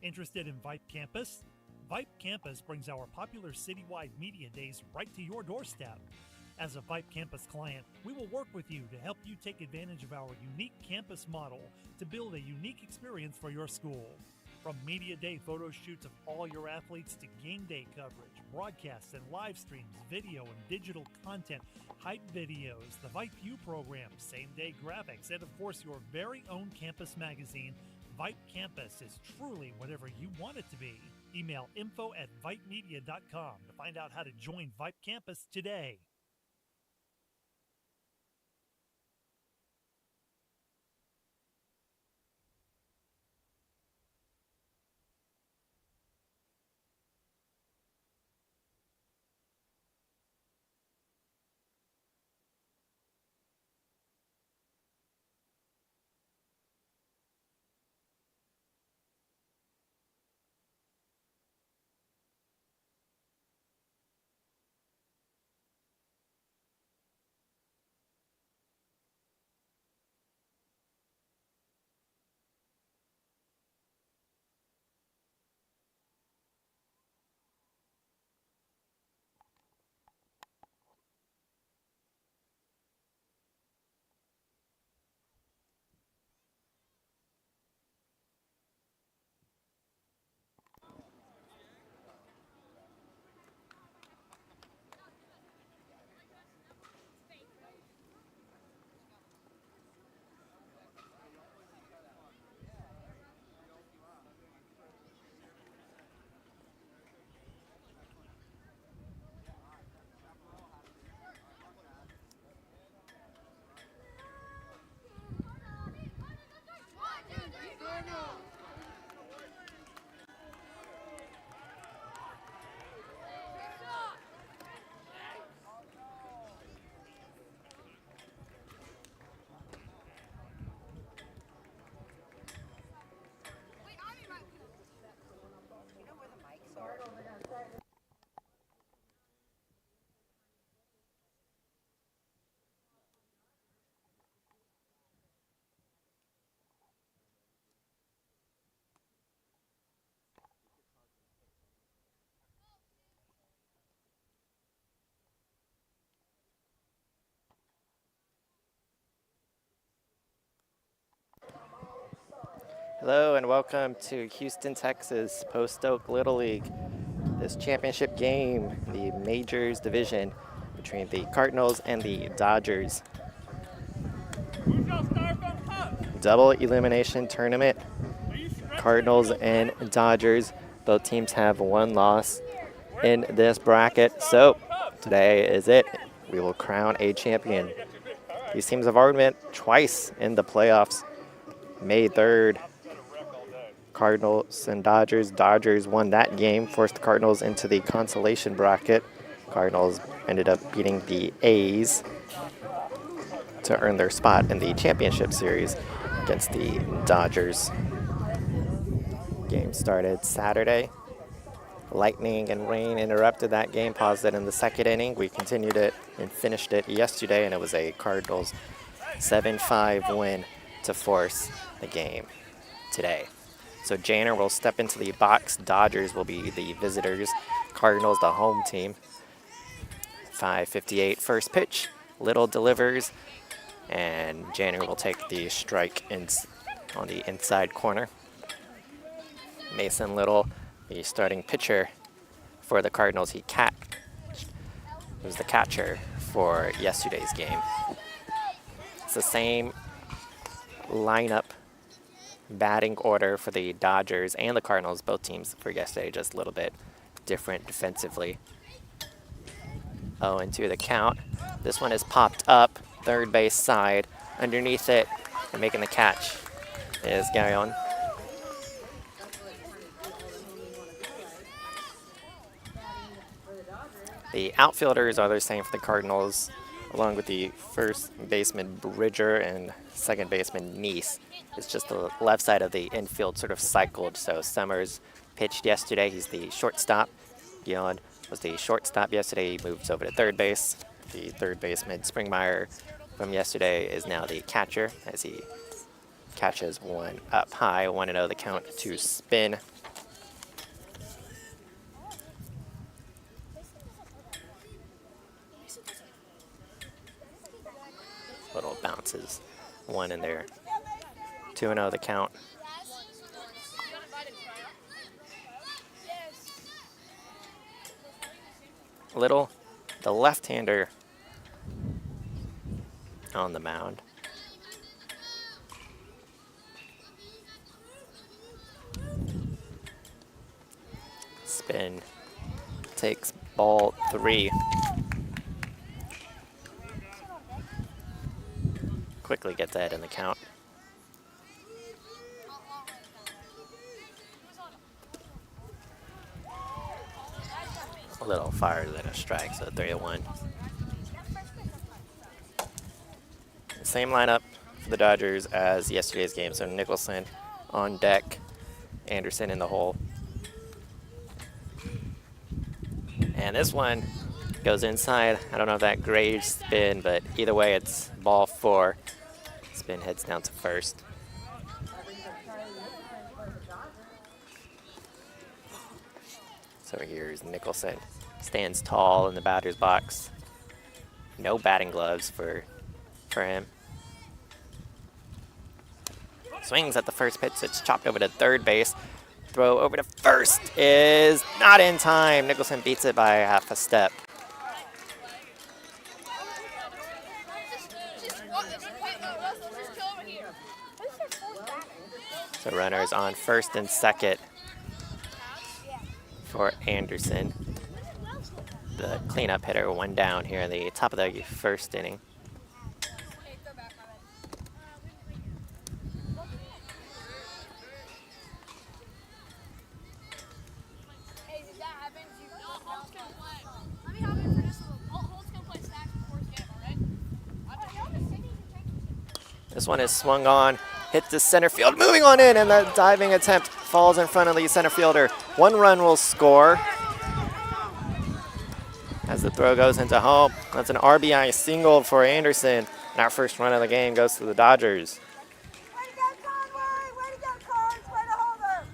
Interested in Vype Campus? Vype Campus brings our popular citywide media days right to your doorstep. As a Vype Campus client, we will work with you to help you take advantage of our unique campus model to build a unique experience for your school. From media day photo shoots of all your athletes to game day coverage, broadcasts and live streams, video and digital content, hype videos, the Vype U program, same day graphics, and of course your very own campus magazine, Vype Campus is truly whatever you want it to be. Email info@vypemedia.com to find out how to join Vype Campus today. Hello and welcome to Houston, Texas, Post Oak Little League. This championship game, the Majors division between the Cardinals and the Dodgers. Double elimination tournament. Cardinals and Dodgers, both teams have one loss in this bracket. So today is it. We will crown a champion. These teams have already met twice in the playoffs. May 3rd. Cardinals and Dodgers. Dodgers won that game, forced the Cardinals into the consolation bracket. Cardinals ended up beating the A's to earn their spot in the championship series against the Dodgers. Game started Saturday. Lightning and rain interrupted that game, paused it in the second inning. We continued it and finished it yesterday, and it was a Cardinals 7-5 win to force the game today. So Janner will step into the box. Dodgers will be the visitors. Cardinals, the home team. 5:58 first pitch. Little delivers. And Janner will take the strike on the inside corner. Mason Little, the starting pitcher for the Cardinals. He was the catcher for yesterday's game. It's the same lineup, batting order for the Dodgers and the Cardinals, both teams for yesterday, just a little bit different defensively. 0-2 the count. This one is popped up, third base side. Underneath it and making the catch is Gaillon. The outfielders are the same for the Cardinals, along with the first baseman Bridger and second baseman Neese. It's just the left side of the infield sort of cycled. So Summers pitched yesterday. He's the shortstop. Gaillon was the shortstop yesterday. He moves over to third base. The third baseman Springmeyer from yesterday is now the catcher as he catches one up high. 1-0 the count to spin. bounces one in there. 2-0 the count. Little, the left-hander on the mound. Spin, takes ball 3. Quickly gets ahead in the count. A little farther than a strike, so 3-1. Same lineup for the Dodgers as yesterday's game. So Nicholson on deck, Anderson in the hole. And this one goes inside. I don't know if that grade spin, but either way, it's ball 4. Spin heads down to first. So here's Nicholson. Stands tall in the batter's box. No batting gloves for him. Swings at the first pitch. It's chopped over to third base. Throw over to first is not in time. Nicholson beats it by half a step. So runners on first and second for Anderson. The cleanup hitter, 1 down here in the top of the first inning. This one is swung on, hits the center field, moving on in, and the diving attempt falls in front of the center fielder. 1 run will score as the throw goes into home. That's an RBI single for Anderson, and our first run of the game goes to the Dodgers. Way to go, Conway! Way to go, Carnes! Way to hold her!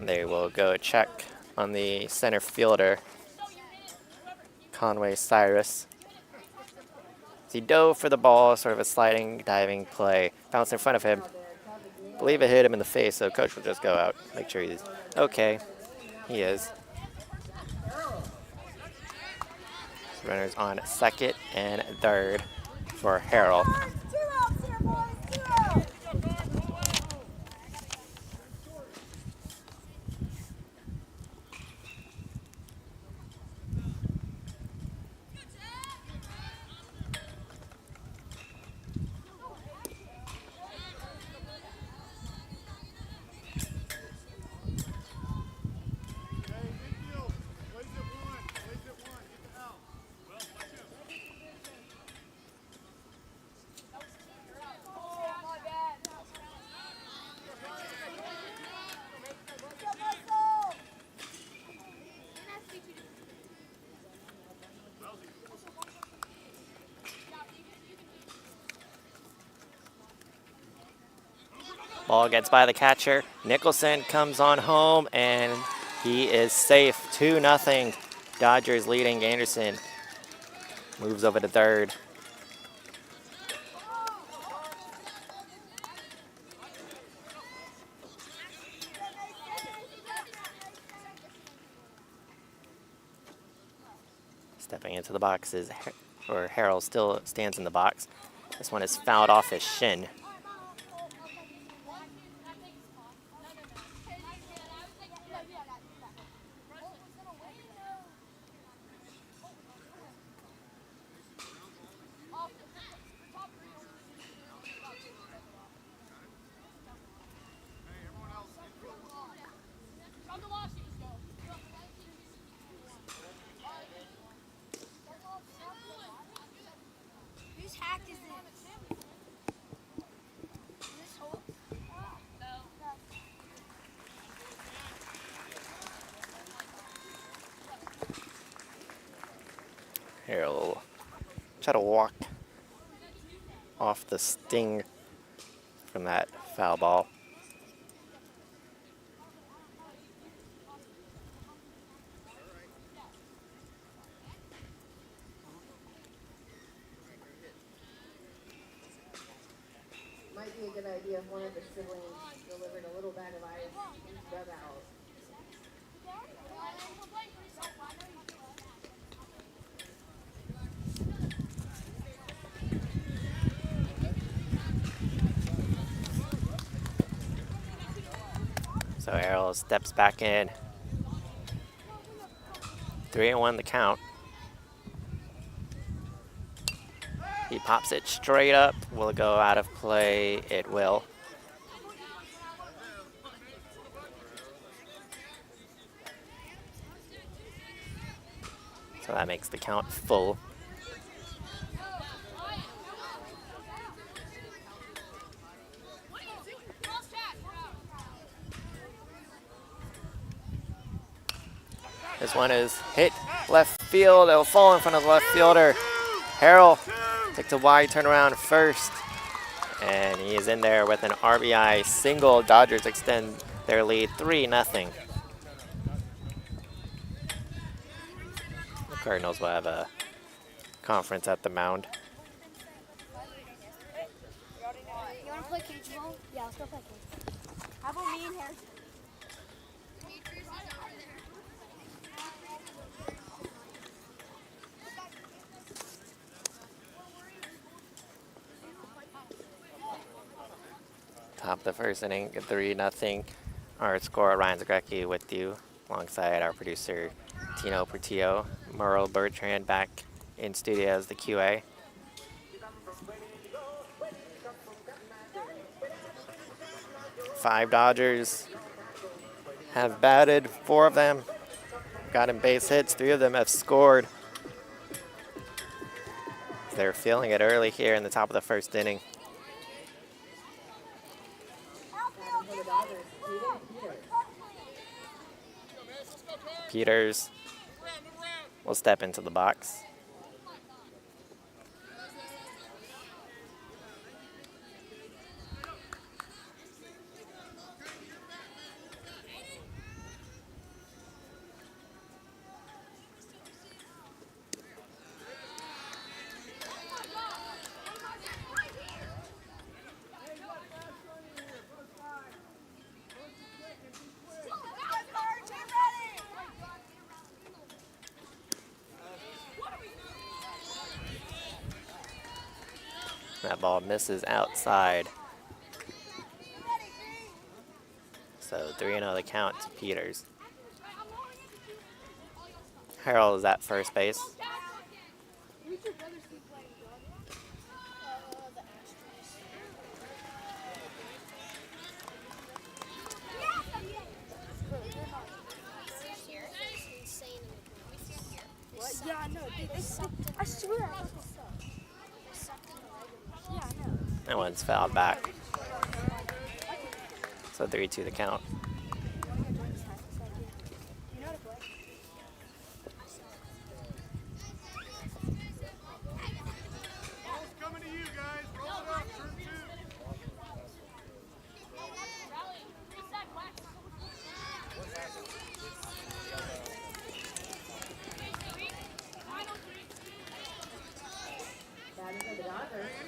They will go check on the center fielder, Conway Cyrus. He dove for the ball, sort of a sliding, diving play. Bounced in front of him. I believe it hit him in the face, so coach will just go out, make sure he's okay. He is. Runners on second and third for Harrell. 2 outs here, boys! 2 outs! Ball gets by the catcher. Nicholson comes on home, and he is safe. 2-0. Dodgers leading. Anderson moves over to third. Stepping into the box is, or Harrell still stands in the box. This one is fouled off his shin. Whose hack is this? This whole... Harrell try to walk off the sting from that foul ball. might be a good idea if one of the siblings delivered a little bag of ice into the dugout. So Errol steps back in. 3-1 the count. He pops it straight up. Will it go out of play? It will. So that makes the count full. This one is hit left field. It'll fall in front of the left fielder. Harrell takes a wide turnaround first. And he is in there with an RBI single. Dodgers extend their lead 3-0. The Cardinals will have a conference at the mound. You want to play cage ball? Yeah, let's go play cage. How about me and Harrison? Top of the first inning, 3-0. Our scorer, Ryan Zagrecki, with you, alongside our producer, Tino Portillo. Merle Bertrand back in studio as the QA. Five Dodgers have batted, 4 of them gotten base hits, 3 of them have scored. They're feeling it early here in the top of the first inning. Peters will step into the box. That ball misses outside. So 3-0 the count to Peters. Harold is at first base. Yeah, I know. I swear. Yeah, I know. That one's fouled back. So 3-2 the count.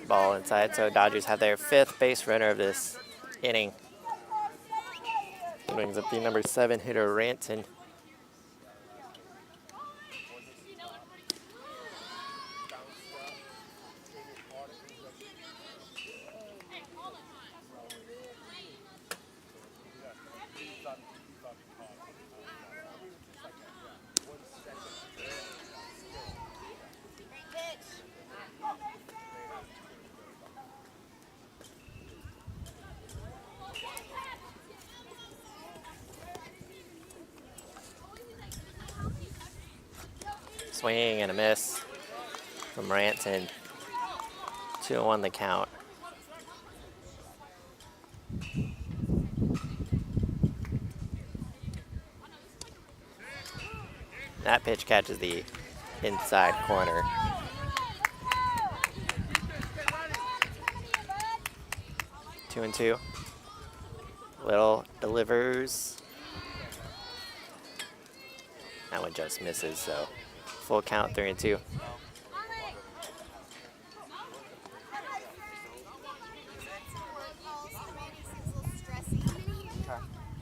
Ball inside, so Dodgers have their 5th base runner of this inning. Brings up the number 7 hitter, Ranton. Swing and a miss from Ranton. 2-1 the count. That pitch catches the inside corner. Two and two. Little delivers. That one just misses, so full count, 3-2.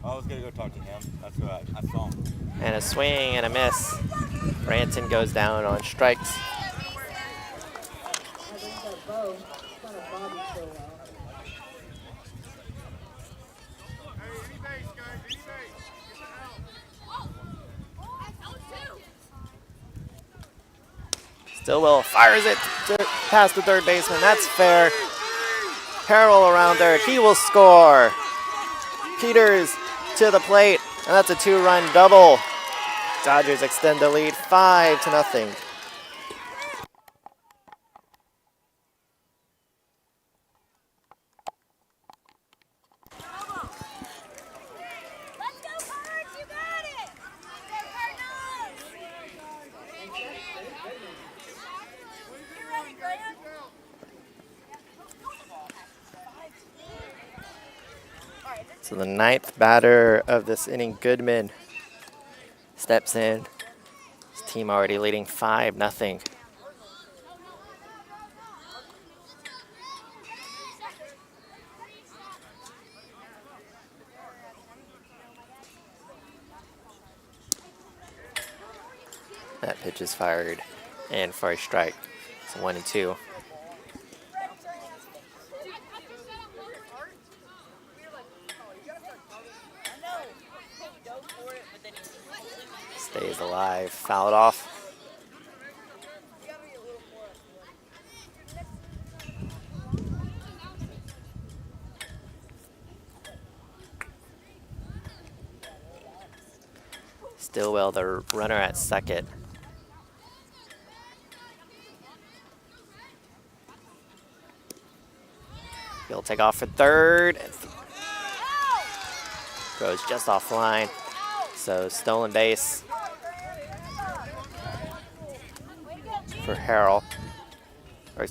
I was gonna go talk to him. That's what I saw him. And a swing and a miss. Branson goes down on strikes. I think that bow kind of bobby so well. Stillwell fires it past the third baseman. That's fair. Harrell around third. He will score. Peters to the plate, and that's a 2-run double. Dodgers extend the lead 5-0. So the 9th batter of this inning, Goodman, steps in. His team already leading 5-0. That pitch is fired and for a strike. It's 1-2. Stays alive, fouled off. Stillwell, the runner at second. He'll take off for third. Goes just offline. So stolen base for Harrell. Or,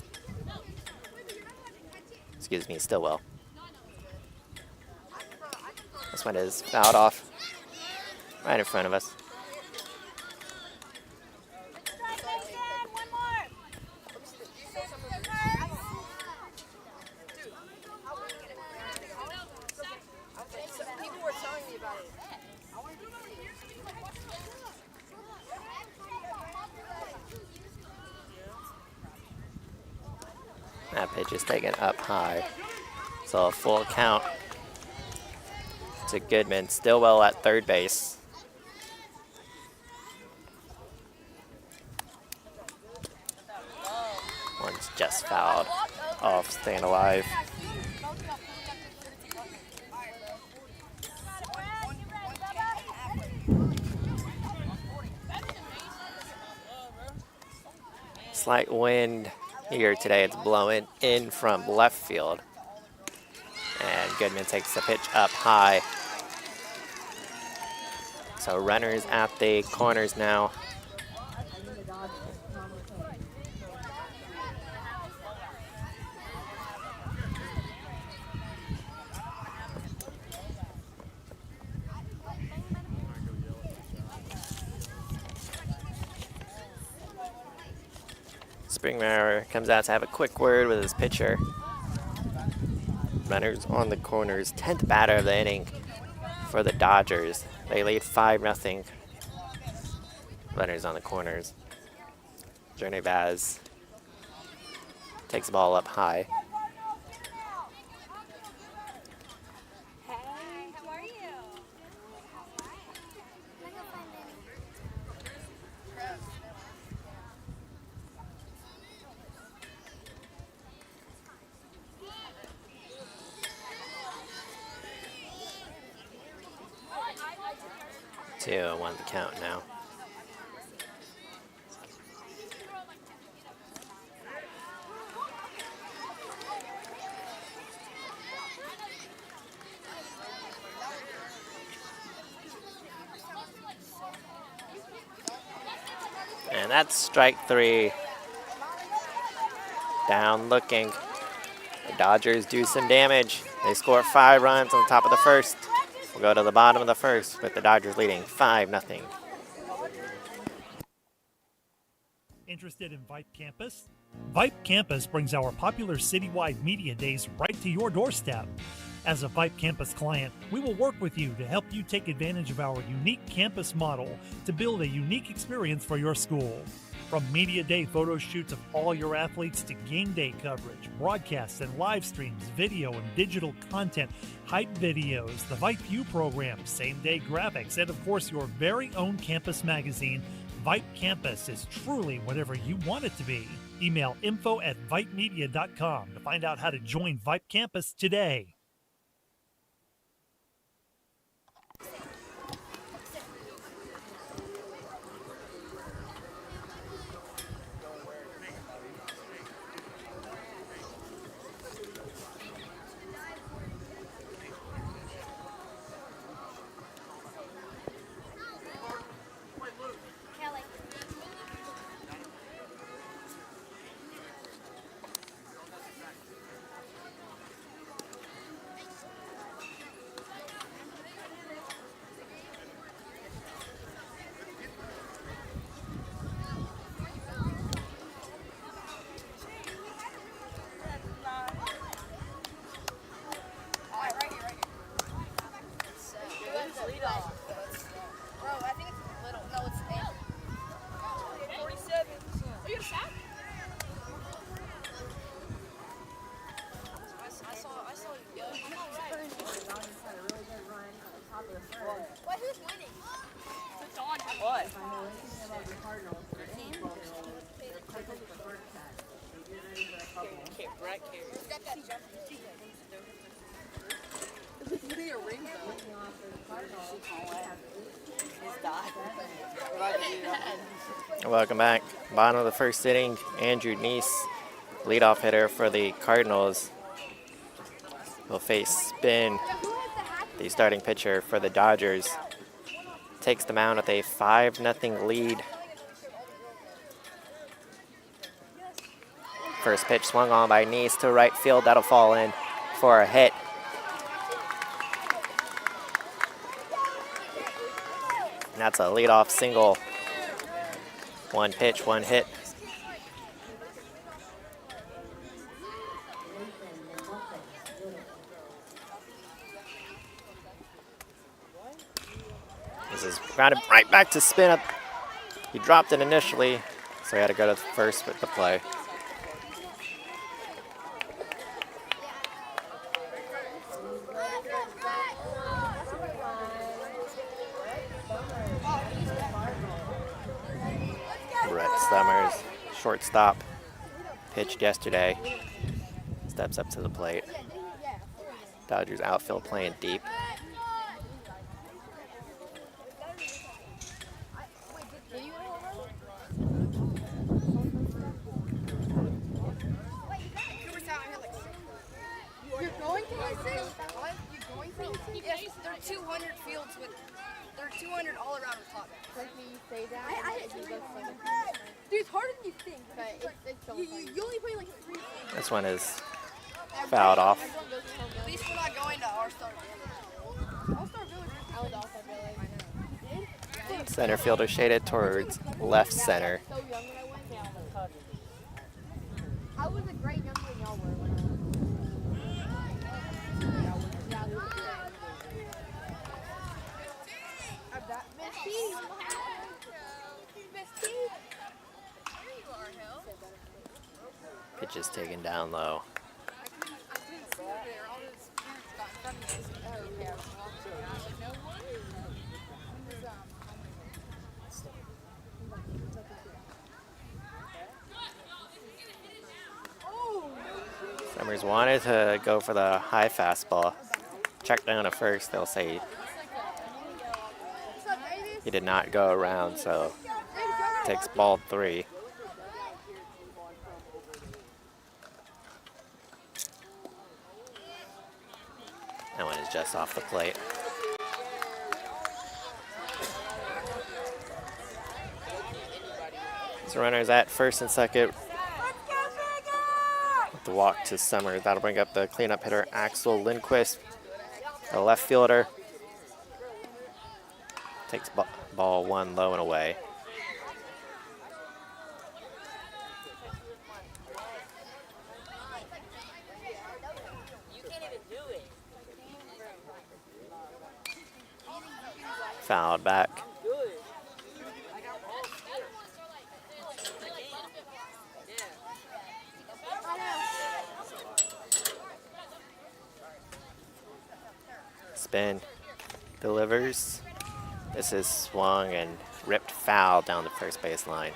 excuse me, Stillwell. This one is fouled off right in front of us. That pitch is taken up high. So a full count to Goodman. Stillwell at third base. One's just fouled off, staying alive. Slight wind here today. It's blowing in from left field. And Goodman takes the pitch up high. So runners at the corners now. Springmeyer comes out to have a quick word with his pitcher. Runners on the corners. 10th batter of the inning for the Dodgers. They lead 5-0. Runners on the corners. Journey Baz takes the ball up high. Two, 1 the count now. And that's strike 3. Down looking. The Dodgers do some damage. They score 5 runs on the top of the first. We'll go to the bottom of the first with the Dodgers leading 5-0. Interested in Vype Campus? Vype Campus brings our popular citywide media days right to your doorstep. As a Vype Campus client, we will work with you to help you take advantage of our unique campus model to build a unique experience for your school. From media day photo shoots of all your athletes to game day coverage, broadcasts and live streams, video and digital content, hype videos, the Vype U program, same-day graphics, and of course your very own campus magazine, Vype Campus is truly whatever you want it to be. Email info@vypemedia.com to find out how to join Vype Campus today. Kelly. Wait, who's winning? What? About the Cardinals, their team will take the first catch. They get ready for a couple. Looking off for the Cardinals, Welcome back. Bottom of the first inning, Andrew Neese, leadoff hitter for the Cardinals, will face Spin, the starting pitcher for the Dodgers. Takes the mound with a 5-0 lead. First pitch swung on by Neese to right field. That'll fall in for a hit. And that's a leadoff single. One pitch, one hit. This is grounded right back to Spin up. He dropped it initially, so he had to go to first with the play. Brett Summers, shortstop, pitched yesterday, steps up to the plate. Dodgers outfield playing deep. You're going to this? What? You're going to this? Yes, there are 200 fields with, there are 200 all around the top. Like me, you say that. Dude, it's harder than you think. But it's so You fun. only play like 3 This one is fouled off. Everyone goes to home At least we're not going to All-Star Village. All-Star Village. I went to All-Star Village. Center fielder shaded towards left center. So young when I went. I was a great younger than y'all were when I went. Miss T. Miss T. Pitch is taken down low. Summers wanted to go for the high fastball. Check down at first, they'll say he did not go around, so takes ball 3. That one is just off the plate. So runners at first and second. With the walk to Summers. That'll bring up the cleanup hitter, Axel Lindquist, the left fielder. Takes ball 1 low and away. Fouled back. Spin. Delivers. This is swung and ripped foul down the first baseline.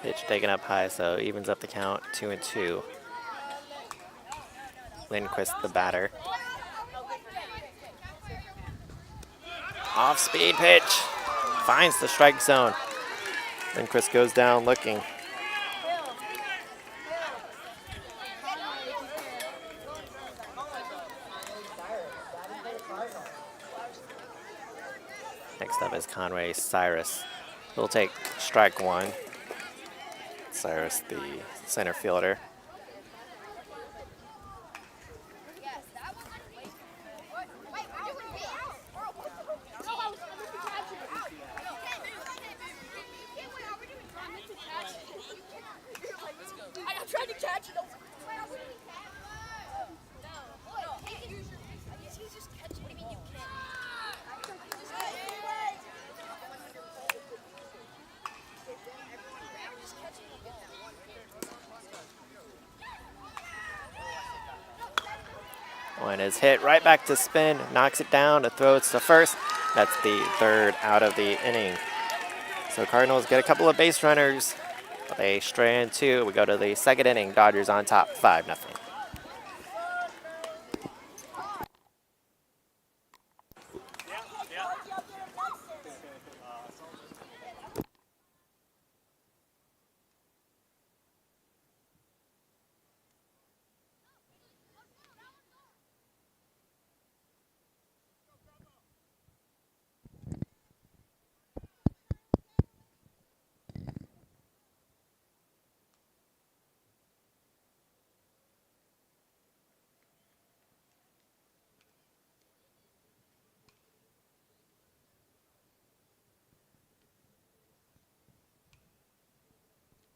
Pitch taken up high, so evens up the count, 2-2. Lindquist, the batter. Off-speed pitch, finds the strike zone. Lindquist goes down looking. Next up is Conway Cyrus. He'll take strike one. Cyrus, the center fielder. One is hit right back to spin, knocks it down to throw it to first. That's the third out of the inning. So Cardinals get a couple of base runners, but they stray in two. We go to the second inning. Dodgers on top, 5-0.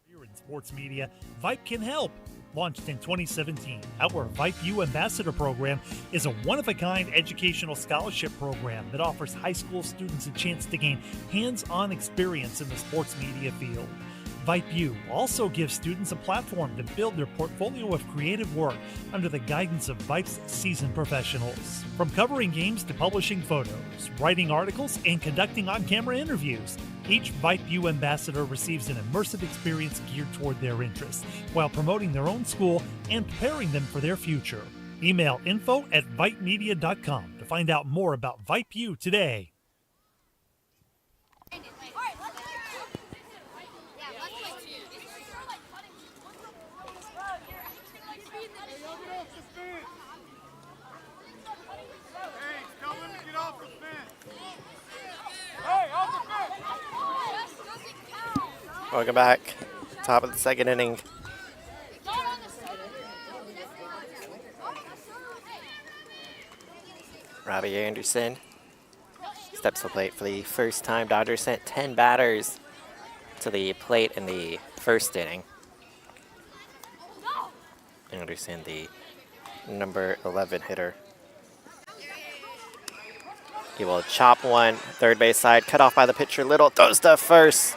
Here in sports media, Vype can help. Launched in 2017, our Vype U Ambassador Program is a one-of-a-kind educational scholarship program that offers high school students a chance to gain hands-on experience in the sports media field. Vype U also gives students a platform to build their portfolio of creative work under the guidance of Vype's seasoned professionals. From covering games to publishing photos, writing articles, and conducting on-camera interviews, each Vype U ambassador receives an immersive experience geared toward their interests, while promoting their own school and preparing them for their future. Email info@vypemedia.com to find out more about Vype U today. Welcome back. Top of the second inning. Robbie Anderson steps to the plate for the first time. Dodgers sent 10 batters to the plate in the first inning. Anderson, the number 11 hitter. He will chop one, third base side, cut off by the pitcher. Little throws to first.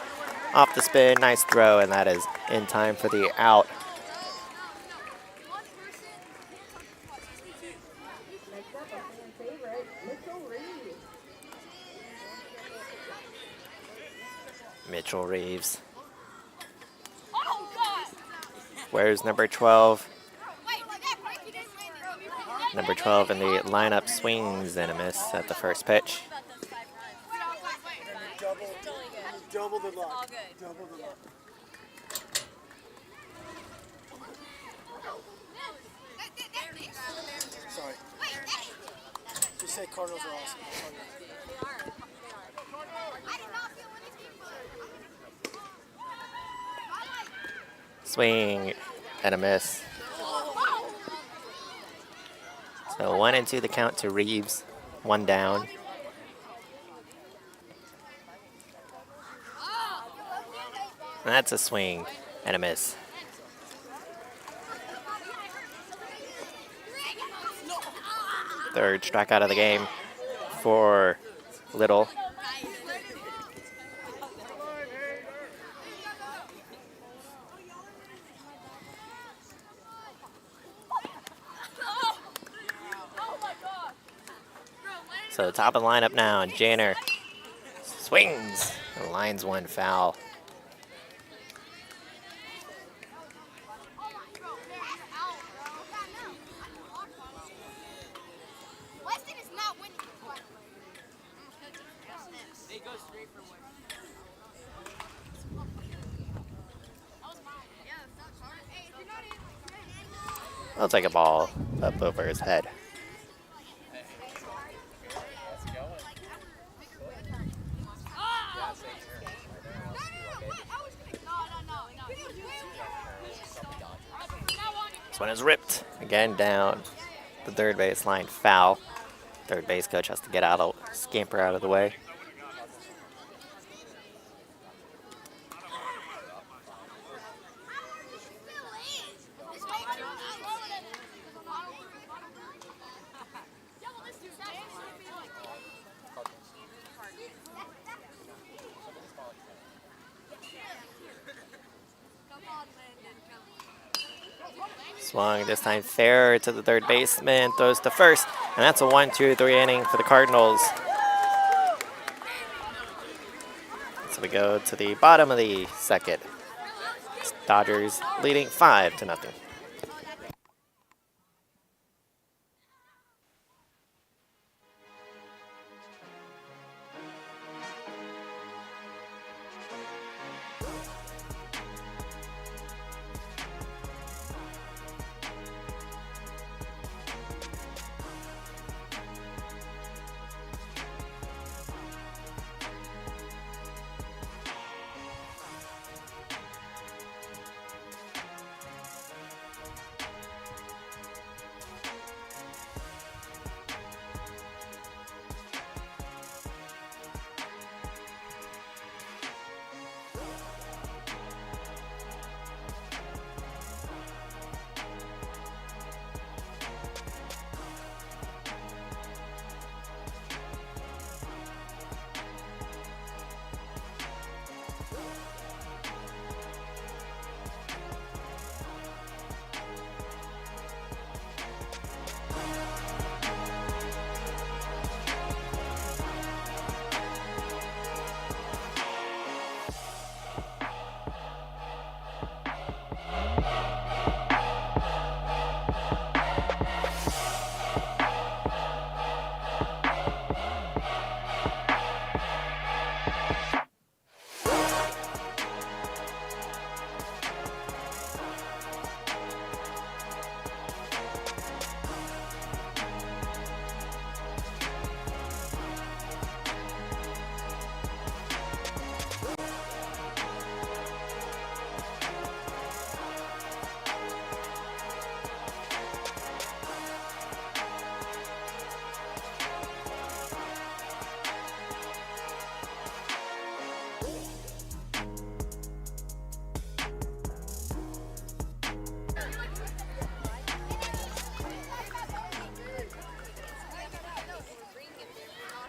Off the spin, nice throw, and that is in time for the out. Mitchell Reeves. Where's number 12? Number 12 in the lineup swings and a miss at the first pitch. Double the luck. Double the luck. Sorry. Just say Cardinals are awesome. Swing and a miss. So 1-2 the count to Reeves. 1 down. That's a swing and a miss. Third strikeout of the game for Little. So top of the lineup now, Janner swings. The line's one foul. I'll take a ball up over his head. This one is ripped. Again down the third baseline, foul. Third base coach has to get out, scamper out of the way. Swung this time fair to the third baseman, throws to first, and that's a 1-2-3 inning for the Cardinals. So we go to the bottom of the second. Dodgers leading 5-0.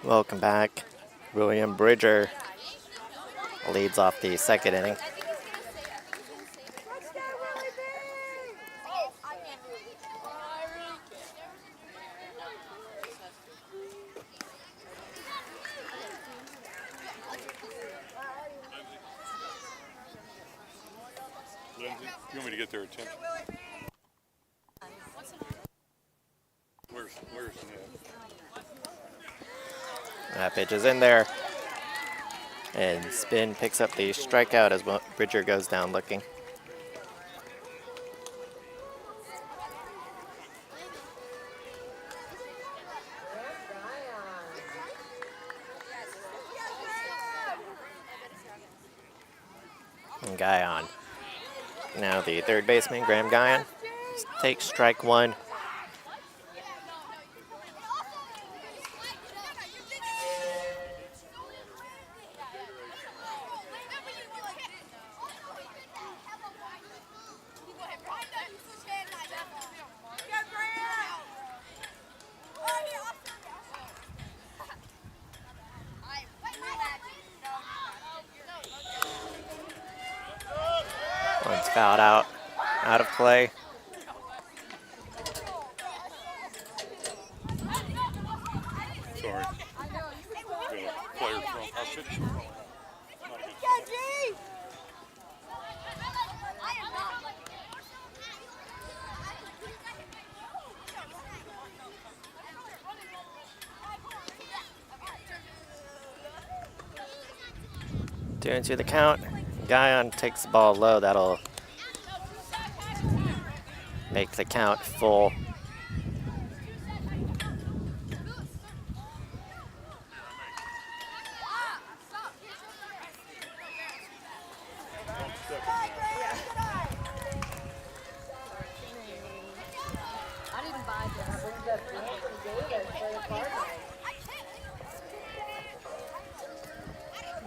Welcome back. William Bridger leads off the second inning. You want me to get their attention? Where's Ned? That pitch is in there. And Spin picks up the strikeout as Bridger goes down looking. And Guyon. Now the third baseman, Graham Guyon, takes strike one. Fouled out of play. Sorry. Yeah, player from our pitcher. Two into the count. Guyon takes the ball low. That'll make the count full. I didn't buy this.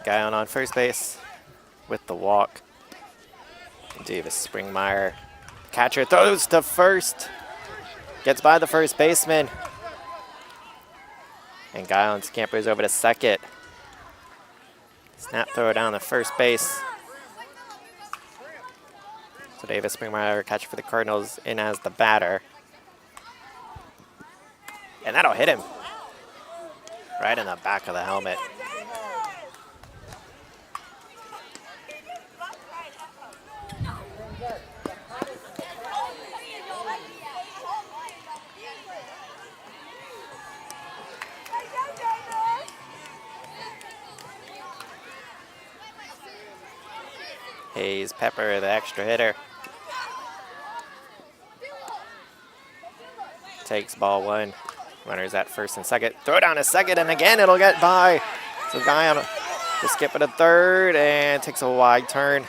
Guyon on first base with the walk. Davis Springmeyer. Catcher throws to first. Gets by the first baseman. And Guyon scampers over to second. Snap throw down the first base. So Davis Springmeyer, catcher for the Cardinals, in as the batter. And that'll hit him right in the back of the helmet. Hayes Pepper, the extra hitter. Takes ball one. Runners at first and second. Throw down to second, and again it'll get by. So Guyon will skip it to third and takes a wide turn.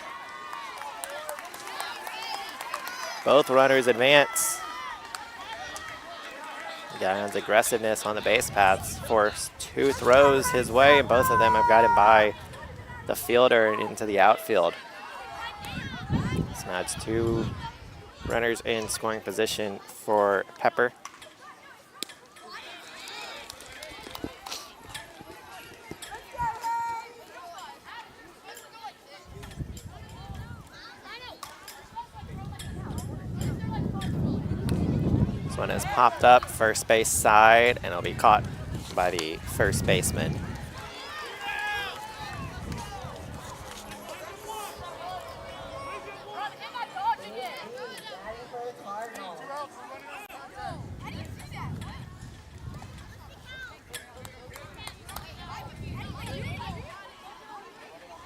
Both runners advance. Guyon's aggressiveness on the base paths forced two throws his way, and both of them have gotten by the fielder and into the outfield. So now it's two runners in scoring position for Pepper. This one has popped up first base side, and it'll be caught by the first baseman.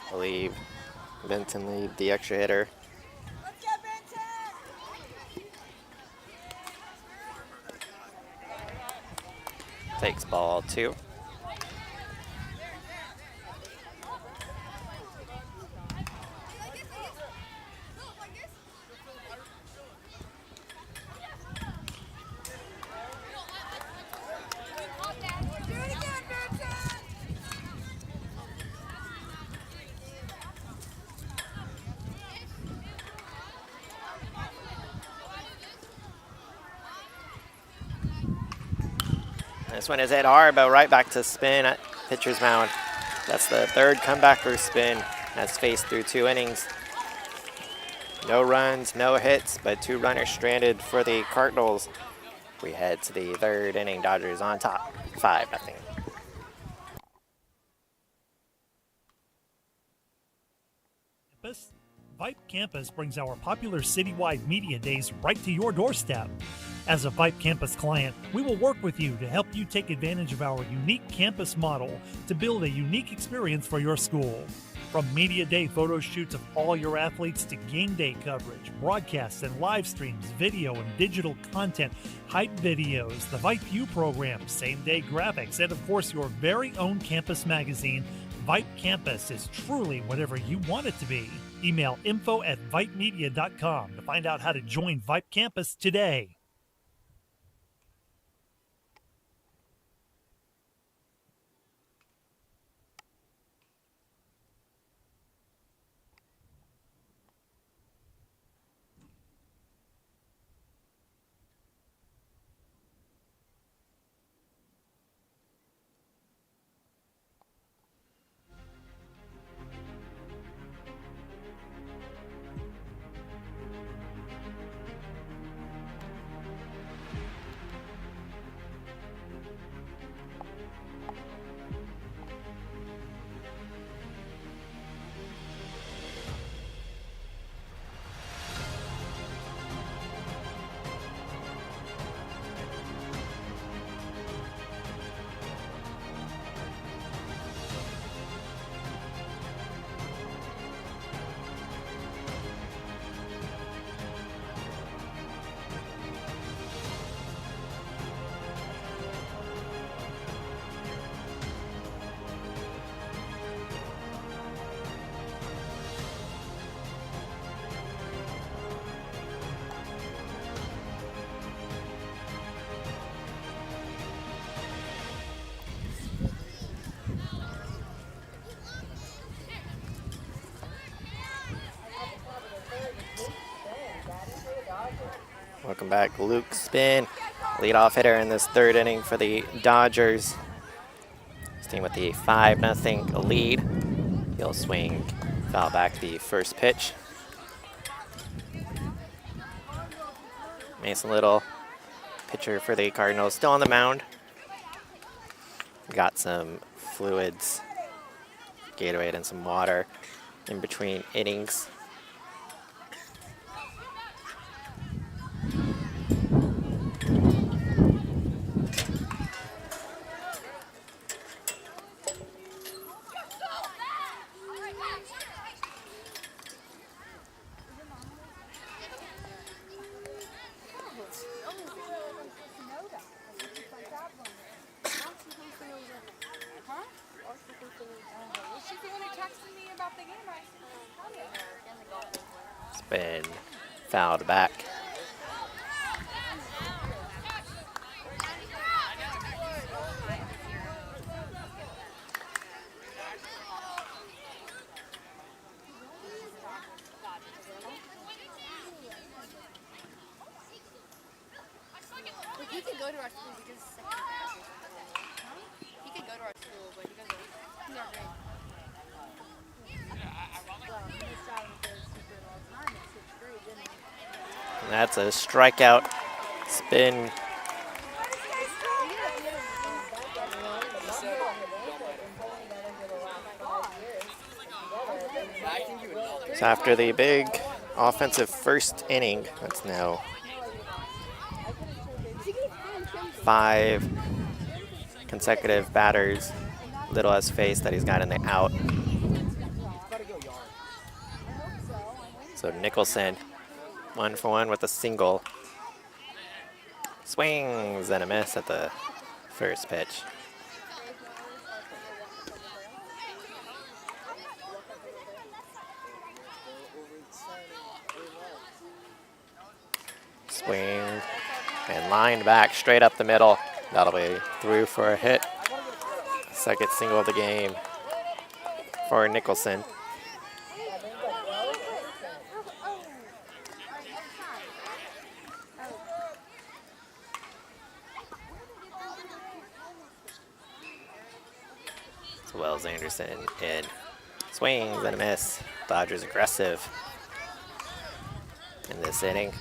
I believe Benton lead the extra hitter. Takes ball two. This one is hit hard, but right back to spin at pitcher's mound. That's the third comebacker spin that's faced through 2 innings. No runs, no hits, but 2 runners stranded for the Cardinals. We head to the 3rd inning. Dodgers on top, 5-0. Vype Campus brings our popular citywide media days right to your doorstep. As a Vype Campus client, we will work with you to help you take advantage of our unique campus model to build a unique experience for your school. From media day photo shoots of all your athletes to game day coverage, broadcasts and live streams, video and digital content, hype videos, the Vype U program, same-day graphics, and of course your very own campus magazine, Vype Campus is truly whatever you want it to be. Email info@vypemedia.com to find out how to join Vype Campus today. Welcome back, Luke Spin. Leadoff hitter in this third inning for the Dodgers. This team with the 5-0 lead. He'll swing, foul back the first pitch. Mason Little, pitcher for the Cardinals, still on the mound. Got some fluids, Gatorade and some water in between innings. Spin, fouled back. Like, he could go to our school because it's second grade. He could go to our school, but he doesn't. He's our grade. And that's a strikeout. Spin. So after the big offensive first inning, that's now 5 consecutive batters. Little has faced that he's got in the out. So Nicholson, 1 for 1 with a single. Swings and a miss at the first pitch. Swing and lined back straight up the middle. That'll be through for a hit. Second single of the game for Nicholson. So Wells Anderson in. Swings and a miss. Dodgers aggressive in this inning.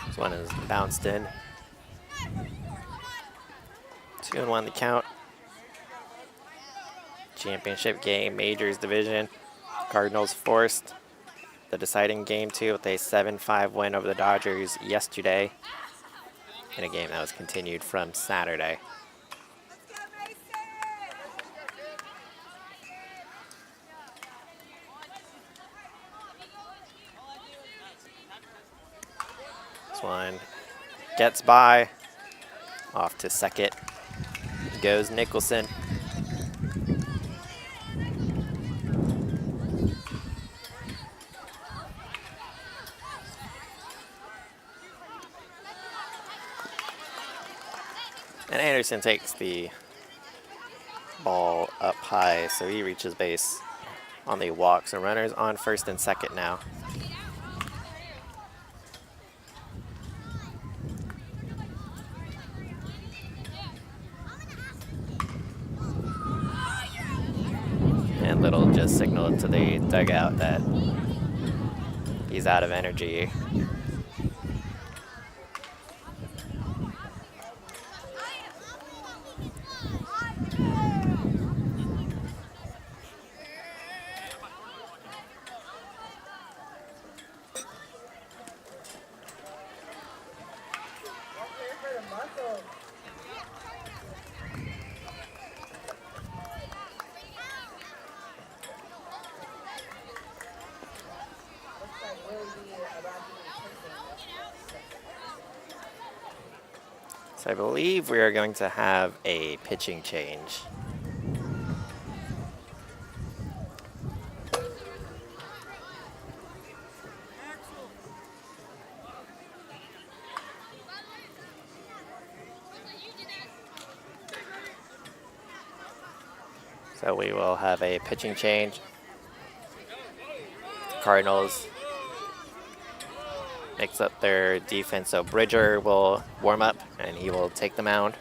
This one is bounced in. 2-1 the count. Championship game, Majors Division. Cardinals forced the deciding game 2 with a 7-5 win over the Dodgers yesterday, in a game that was continued from Saturday. This one gets by. Off to second goes Nicholson. And Anderson takes the ball up high, so he reaches base on the walk. So runners on first and second now. And Little just signaled to the dugout that he's out of energy. So I believe we are going to have a pitching change. So we will have a pitching change. Cardinals mix up their defense. So Bridger will warm up and he will take the mound.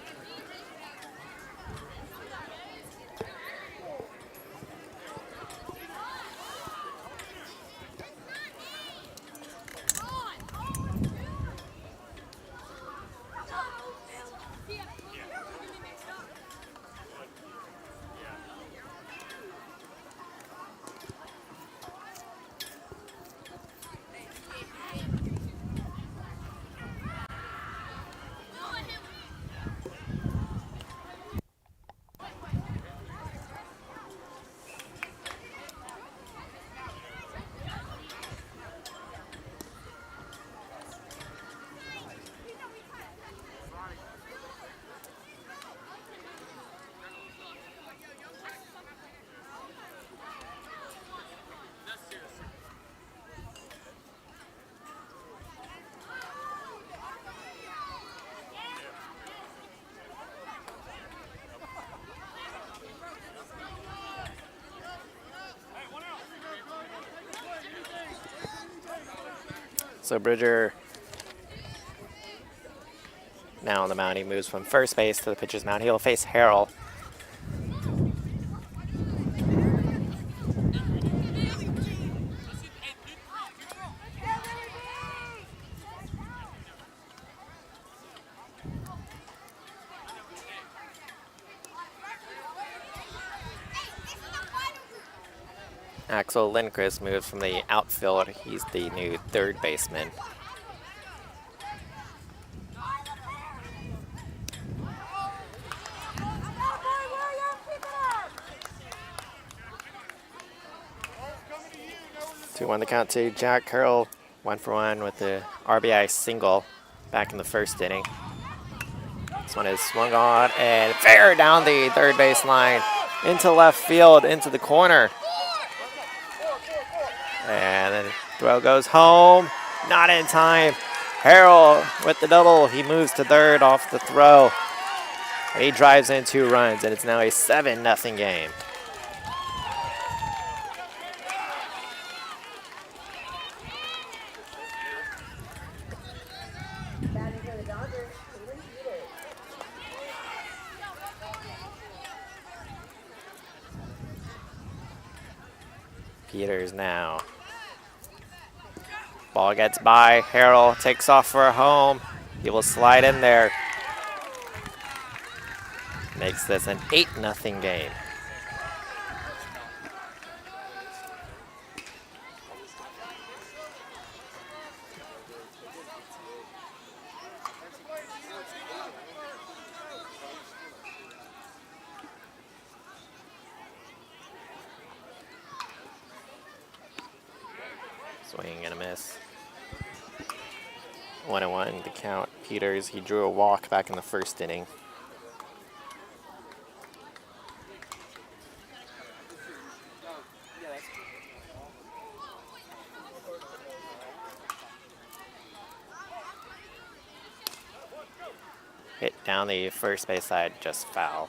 So Bridger now on the mound. He moves from first base to the pitcher's mound. He'll face Harrell. Axel Lindquist moves from the outfield. He's the new third baseman. Two on the count to Jack Curl, 1-for-1 with the RBI single back in the first inning. This one is swung on and fair down the third base line into left field, into the corner. And then throw goes home, not in time. Harrell with the double, he moves to third off the throw. And he drives in 2 runs, and it's now a 7-0 game. Peters now. Ball gets by. Harrell takes off for a home. He will slide in there. Makes this an 8-0 game. Swing and a miss. 1-1 the count. Peters, he drew a walk back in the first inning. Hit down the first base side, just foul.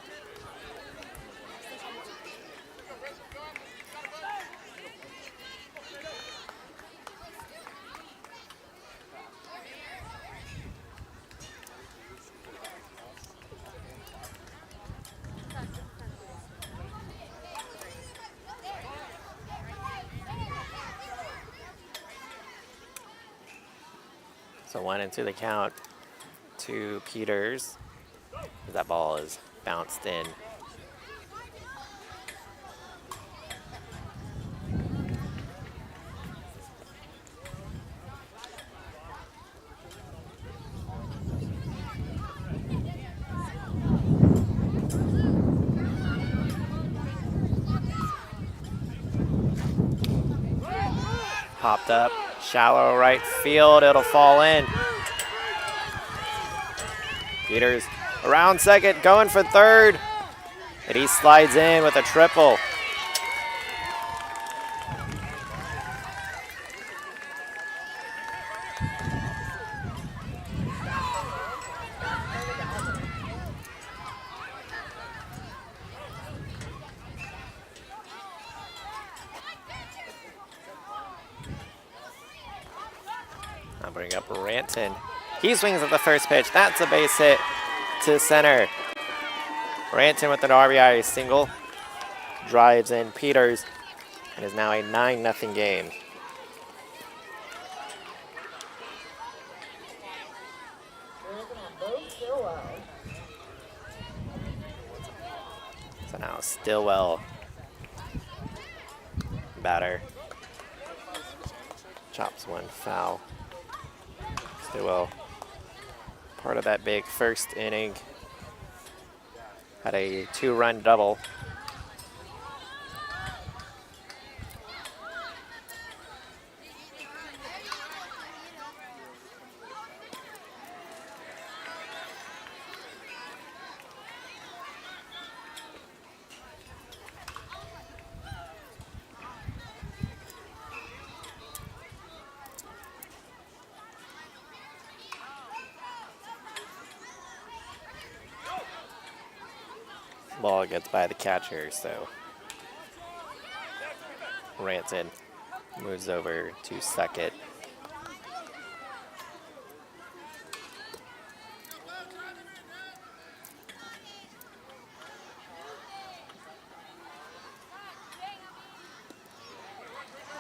So 1-2 the count to Peters. That ball is bounced in. Popped up, shallow right field, it'll fall in. Peters around second, going for third, and he slides in with a triple. bring up Ranton. He swings at the first pitch. That's a base hit to center. Ranton with an RBI single. Drives in Peters. And is now a 9-0 game. So now Stillwell, batter, chops one foul. Stillwell, part of that big first inning, had a 2-run double. Ball gets by the catcher, so Ranton moves over to second.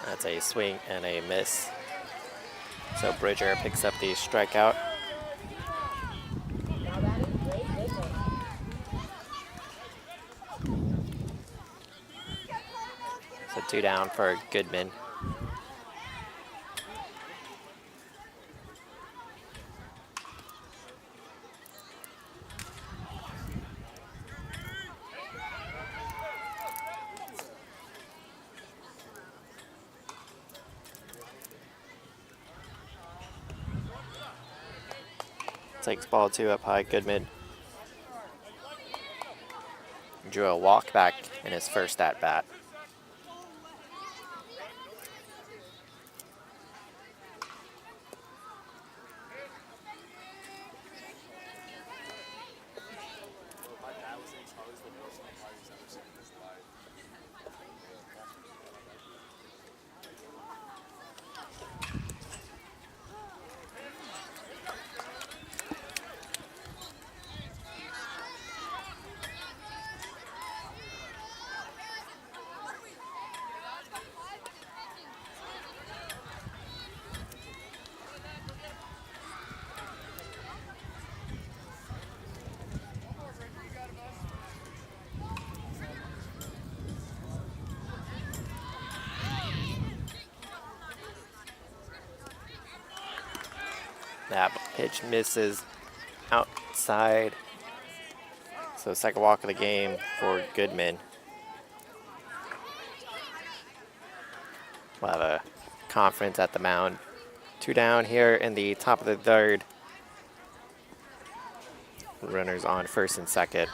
That's a swing and a miss. So Bridger picks up the strikeout. So 2 down for Goodman. Takes ball 2 up high. Goodman drew a walk back in his first at bat. That pitch misses outside. So second walk of the game for Goodman. We'll have a conference at the mound. 2 down here in the top of the third. Runners on first and second.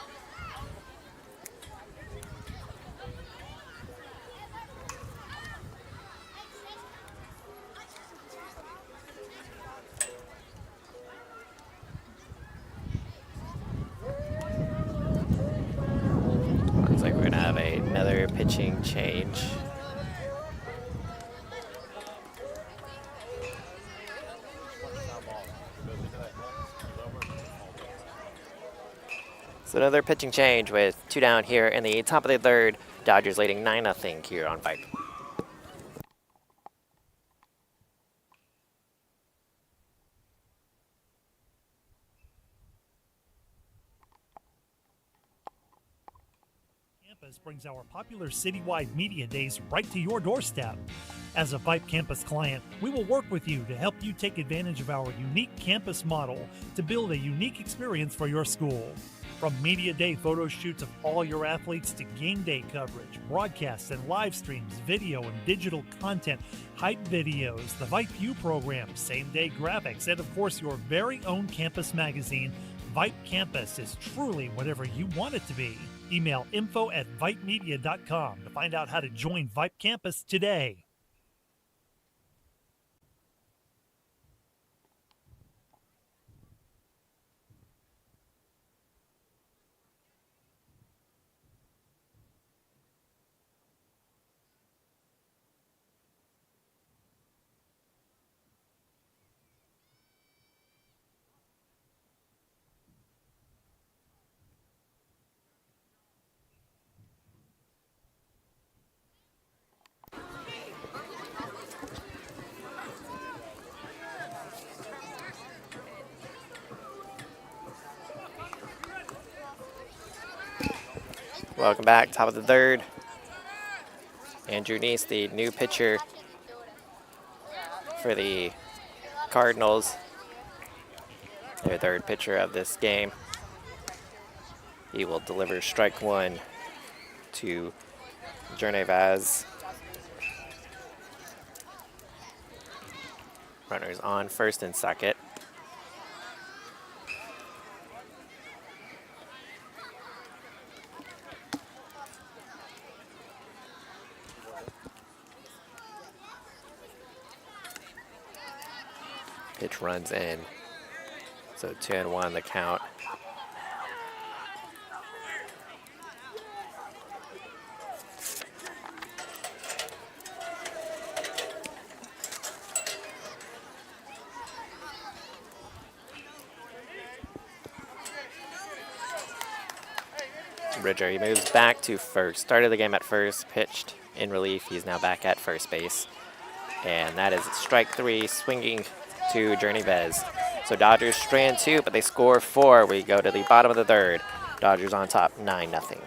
Looks like we're gonna have another pitching change. So another pitching change with 2 down here in the top of the third. Dodgers leading 9-0 here on Vype. Campus brings our popular citywide media days right to your doorstep. As a Vype Campus client, we will work with you to help you take advantage of our unique campus model to build a unique experience for your school. From media day photo shoots of all your athletes to game day coverage, broadcasts and live streams, video and digital content, hype videos, the Vype U program, same-day graphics, and of course your very own campus magazine, Vype Campus is truly whatever you want it to be. Email info@vypemedia.com to find out how to join Vype Campus today. Welcome back, top of the third. Andrew Neese, the new pitcher for the Cardinals. Their third pitcher of this game. He will deliver strike one to Journey Vaz. Runners on first and second. Pitch runs in. So 2-1 the count. Bridger, he moves back to first. Started the game at first, pitched in relief. He's now back at first base. And that is strike three, swinging to Journey Vez. So Dodgers strand two, but they score four. We go to the bottom of the third. Dodgers on top, 9-0.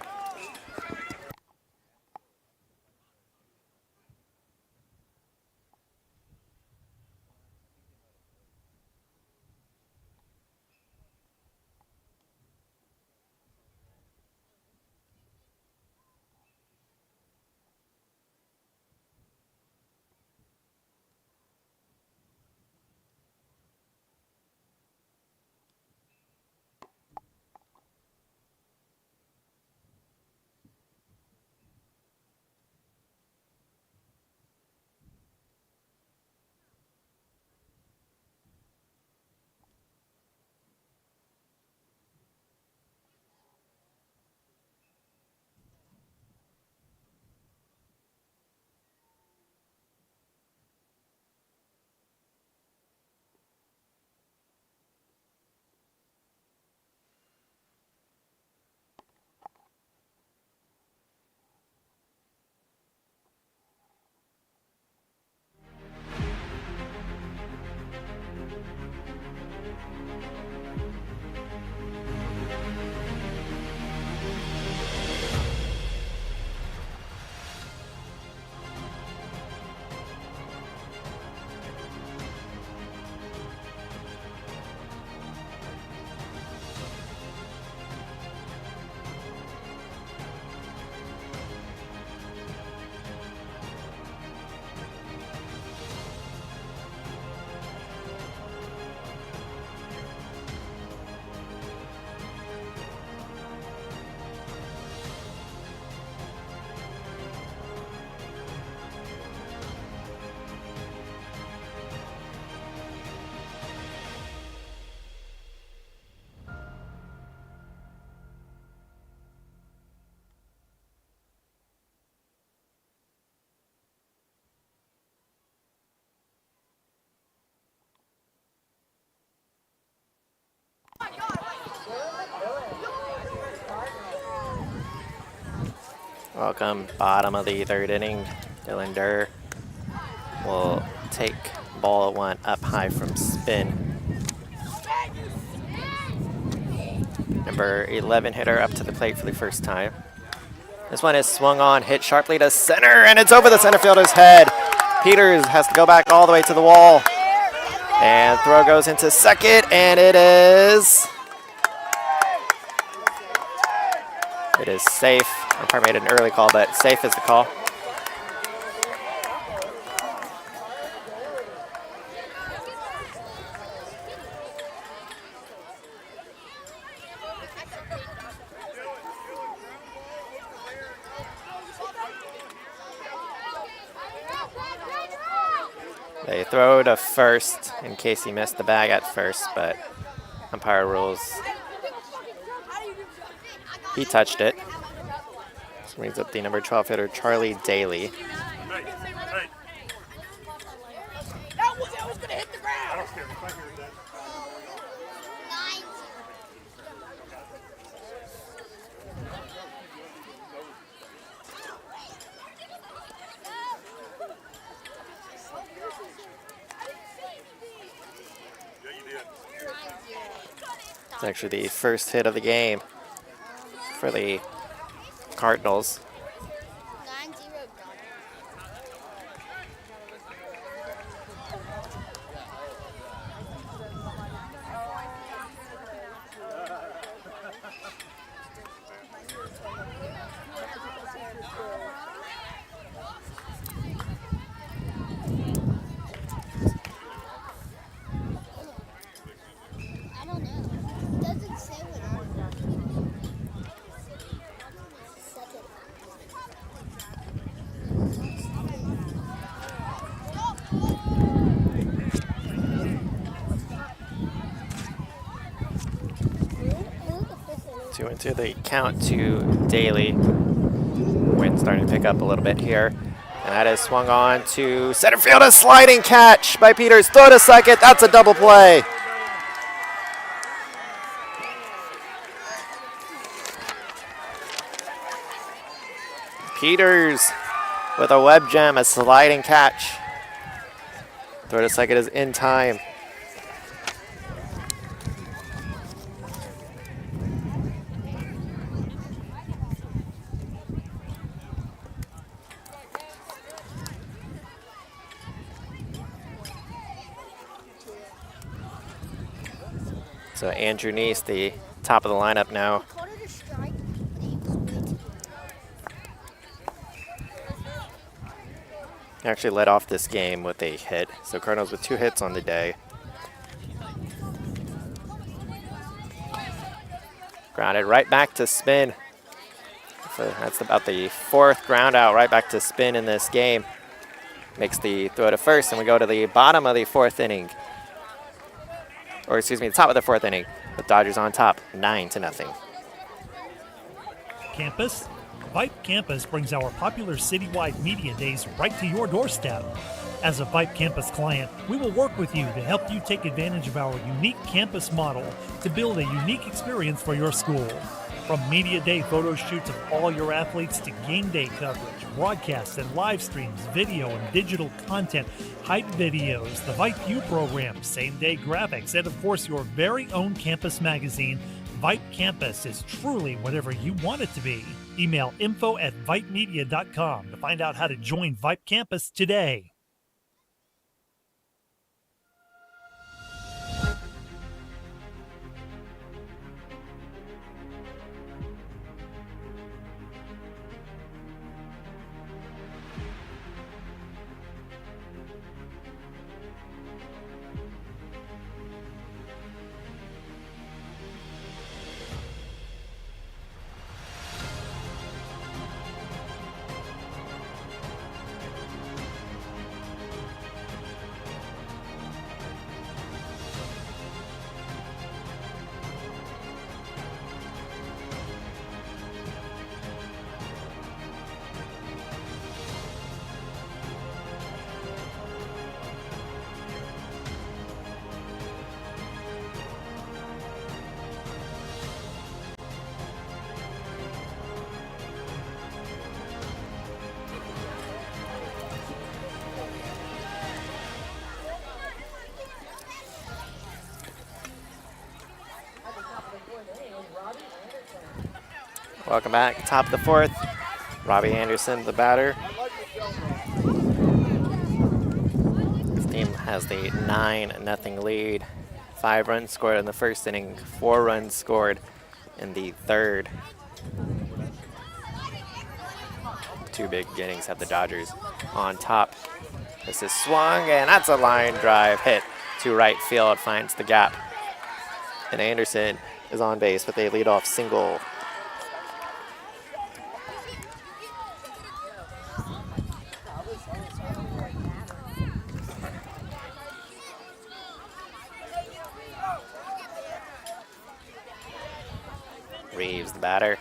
Welcome, bottom of the third inning. Dylan Durr will take ball one up high from spin. Number 11 hitter up to the plate for the first time. This one is swung on, hit sharply to center, and it's over the center fielder's head. Peters has to go back all the way to the wall. And throw goes into second, and it is safe. Umpire made an early call, but safe is the call. They throw to first in case he missed the bag at first, but umpire rules he touched it. This brings up the number 12 hitter, Charlie Daly. It's actually the first hit of the game for the Cardinals. 9-0 Dodgers. 2-2 the count to Daly. Wind starting to pick up a little bit here. And that is swung on to center field. A sliding catch by Peters. Throw to second. That's a double play. Peters with a web gem, a sliding catch. Throw to second is in time. So Andrew Neese, the top of the lineup now. Called it a strike, but he was way too He actually led off this game with a hit. So Cardinals with 2 hits on the day. Grounded right back to spin. So that's about the 4th ground out, right back to spin in this game. Makes the throw to first, and we go to the bottom of the 4th inning. Or excuse me, the top of the 4th inning, with Dodgers on top, 9-0. Campus? Vype Campus brings our popular citywide media days right to your doorstep. As a Vype Campus client, we will work with you to help you take advantage of our unique campus model to build a unique experience for your school. From media day photo shoots of all your athletes to game day coverage, broadcasts and live streams, video and digital content, hype videos, the Vype U program, same-day graphics, and of course your very own campus magazine, Vype Campus is truly whatever you want it to be. Email info@vypemedia.com to find out how to join Vype Campus today. Welcome back, top of the 4th. Robbie Anderson, the batter. His team has the 9-0 lead. 5 runs scored in the 1st inning, 4 runs scored in the 3rd. 2 big innings have the Dodgers on top. This is swung, and that's a line drive hit to right field, finds the gap. And Anderson is on base with a leadoff single. Reeves, the batter.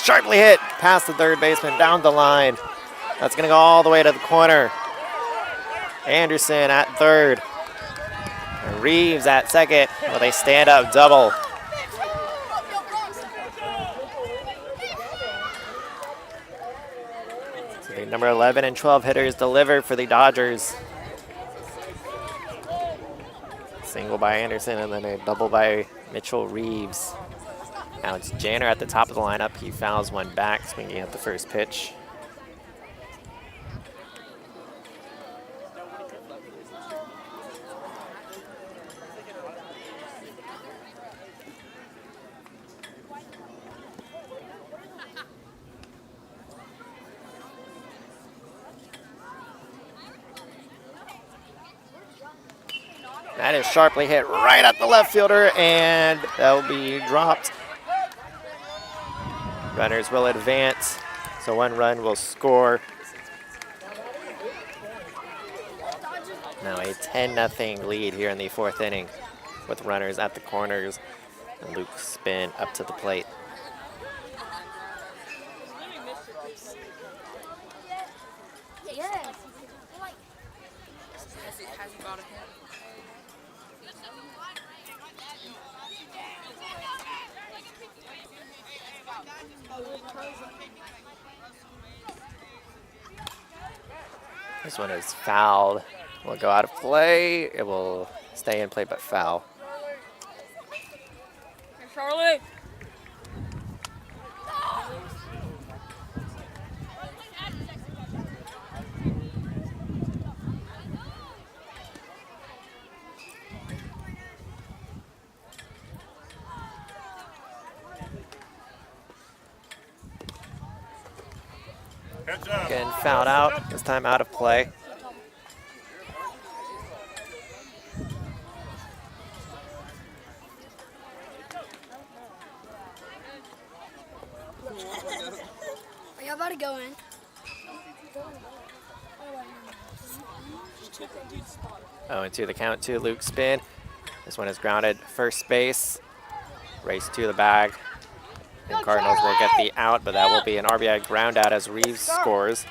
sharply hit past the third baseman, down the line. That's going to go all the way to the corner. Anderson at third. And Reeves at second with a stand-up double. So the number 11 and 12 hitters deliver for the Dodgers. Single by Anderson and then a double by Mitchell Reeves. Now it's Janner at the top of the lineup. He fouls one back, swinging at the first pitch. That is sharply hit right at the left fielder, and that will be dropped. Runners will advance, so one run will score. Now a 10-0 lead here in the fourth inning with runners at the corners and Luke Spin up to the plate. This one is fouled. Will go out of play. It will stay in play but foul. Charlie. Heads up. Again, fouled out. This time out of play. Are y'all about to go in? 0-2 the count to Luke Spin. This one is grounded first base. Race to the bag. And Cardinals will get the out, but that will be an RBI ground out as Reeves scores.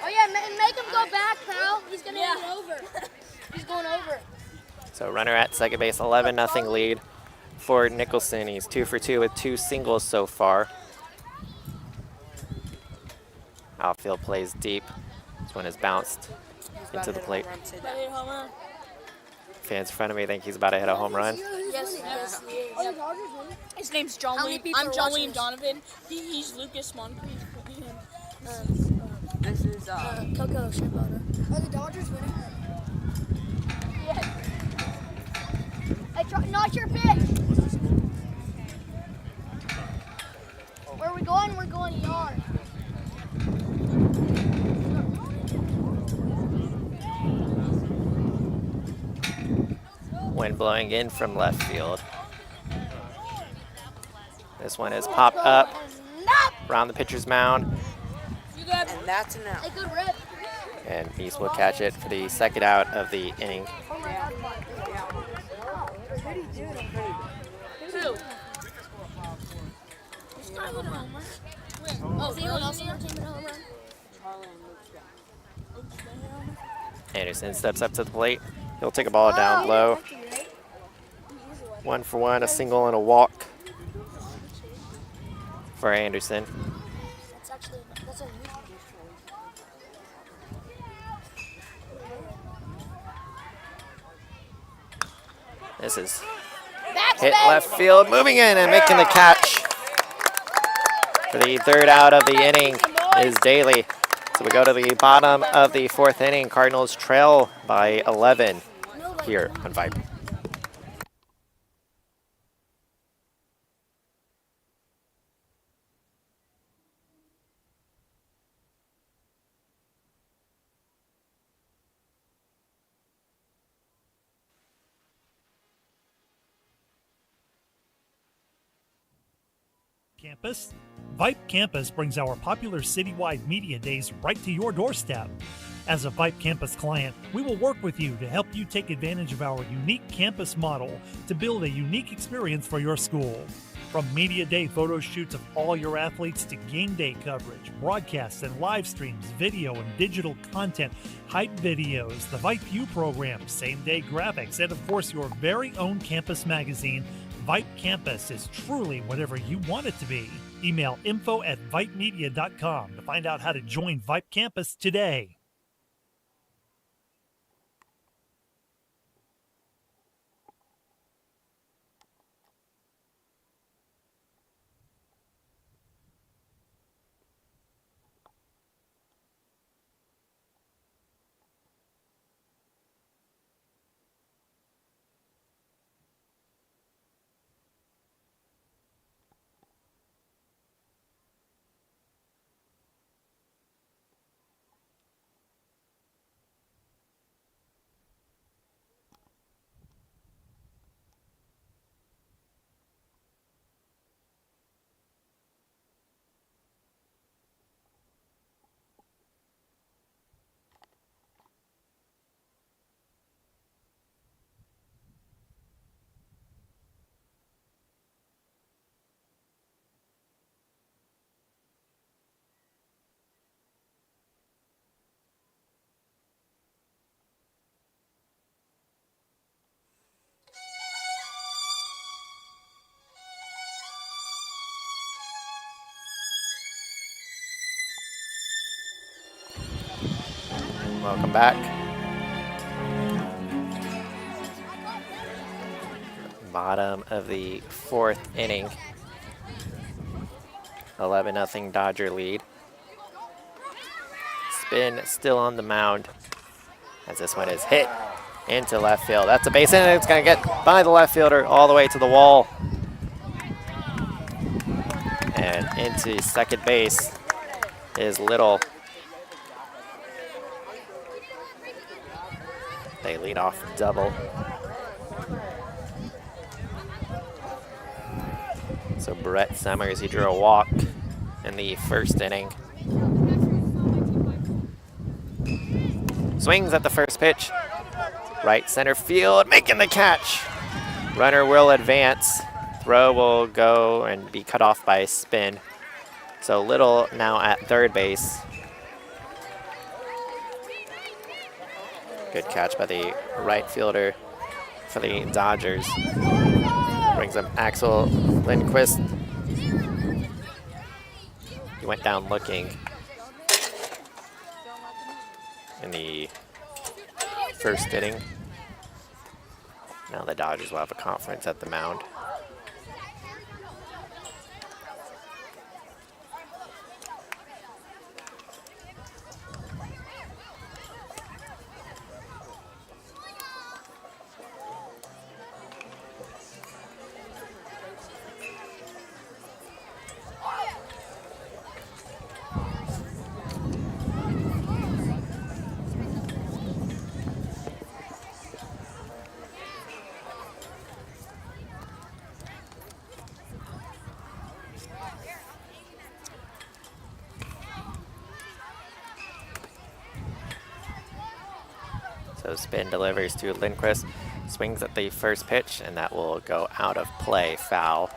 Oh yeah, make him go back, pal. He's gonna hit it over. He's going over. So runner at second base, 11-0 lead for Nicholson. He's 2 for 2 with 2 singles so far. Outfield plays deep. This one is bounced into the plate. Fans in front of me think he's about to hit a home run. Yes, yes. Oh, the Dodgers win. His name's How John many Lee. people I'm are John watching Lee this? Donovan. He's Lucas Moncrief. This is Coco shea butter. Are the Dodgers winning? Hey, not your pitch. Where are we going? We're going yard. Wind blowing in from left field. This one is popped up around the pitcher's mound. And that's an out. A good rip. And Beast will catch it for the second out of the inning. Who? Oh, is anyone else on our team at home run? Anderson steps up to the plate. He'll take a ball down low. 1 for 1, a single and a walk for Anderson. That's unusual. This is hit left field, moving in and making the catch. For the third out of the inning is Daly. So we go to the bottom of the fourth inning. Cardinals trail by 11 here on Vype. Campus. Vype Campus brings our popular citywide media days right to your doorstep. As a Vype Campus client, we will work with you to help you take advantage of our unique campus model to build a unique experience for your school. From media day photo shoots of all your athletes to game day coverage, broadcasts and live streams, video and digital content, hype videos, the Vype U program, same-day graphics, and of course your very own campus magazine, Vype Campus is truly whatever you want it to be. Email info@vypemedia.com to find out how to join Vype Campus today. Welcome back. Bottom of the fourth inning. 11-0 Dodger lead. Spin still on the mound as this one is hit into left field. That's a base hit, and it's going to get by the left fielder all the way to the wall. And into second base is Little. They lead off double. So Brett Summers, he drew a walk in the first inning. Swings at the first pitch. Right center field, making the catch. Runner will advance. Throw will go and be cut off by a spin. So Little now at third base. Good catch by the right fielder for the Dodgers. Brings up Axel Lindquist. He went down looking in the first inning. Now the Dodgers will have a conference at the mound. So spin delivers to Lindquist, swings at the first pitch, and that will go out of play, foul.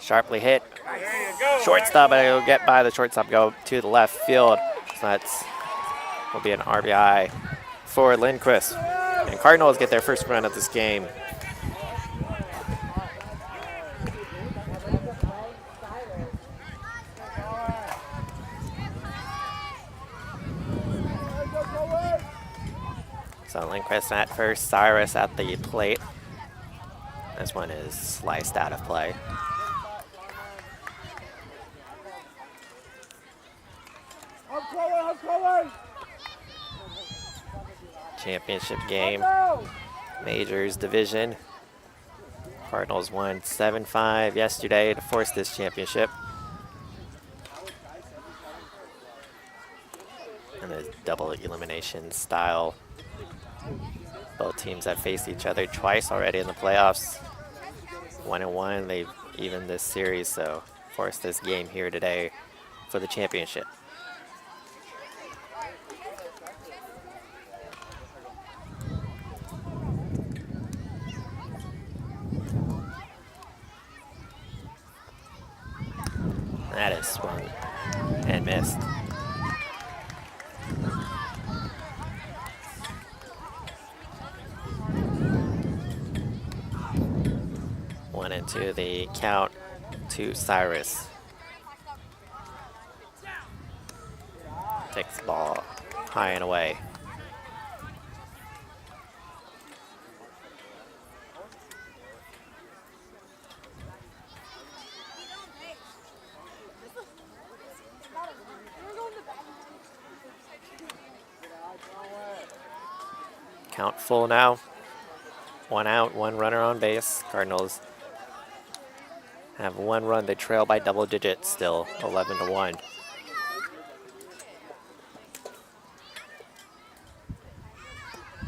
Sharply hit. Shortstop, but it'll get by the shortstop, go to the left field. So that's will be an RBI for Lindquist. And Cardinals get their first run of this game. So Lindquist at first, Cyrus at the plate. This one is sliced out of play. Championship game, Majors division. Cardinals won 7-5 yesterday to force this championship. And a double elimination style Both teams have faced each other twice already in the playoffs. 1-1, they've evened this series, so forced this game here today for the championship. That is swung and missed. One and two, the count to Cyrus. Takes the ball high and away. Count full now. One out, one runner on base. Cardinals have one run. They trail by double digits still, 11-1.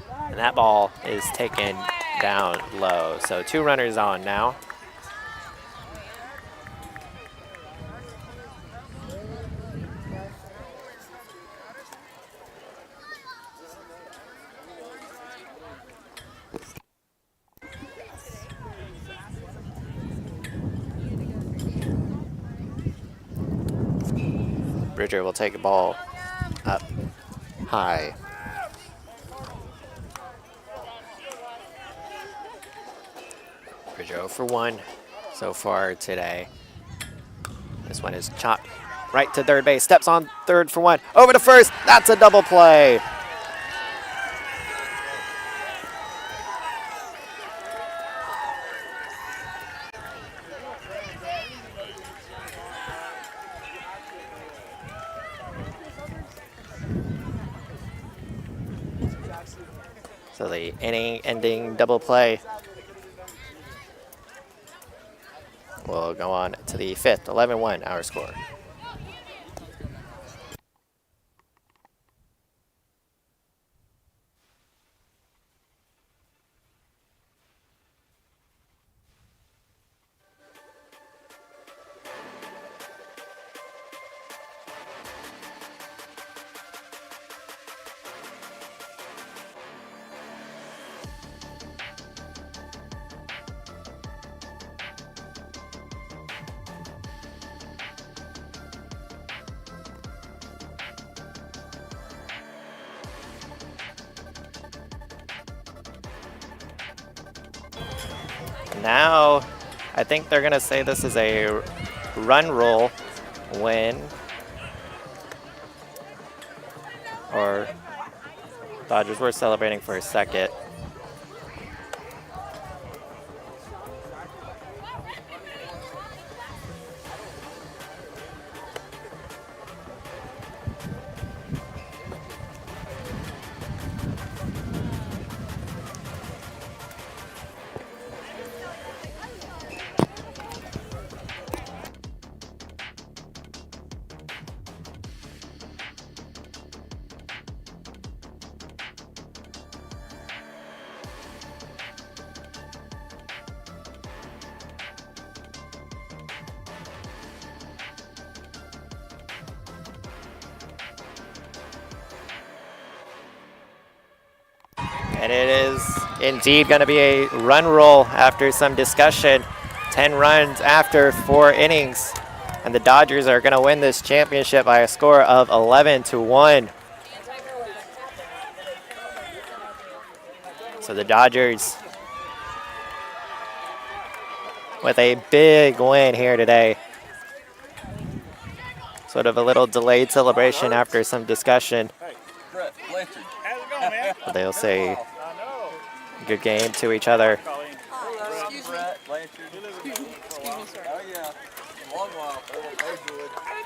And that ball is taken down low. So 2 runners on now. Bridger will take a ball up high. Bridger 0 for 1 so far today. This one is chopped right to third base. Steps on third for 1. Over to first. That's a double play. So the inning-ending double play will go on to the 5th, 11-1 our score. Now, I think they're going to say this is a run rule win. Or Dodgers were celebrating for a second. And it is indeed going to be a run rule after some discussion. 10 runs after 4 innings. And the Dodgers are going to win this championship by a score of 11-1. So the Dodgers with a big win here today. Sort of a little delayed celebration after some discussion. They'll say good game to each other.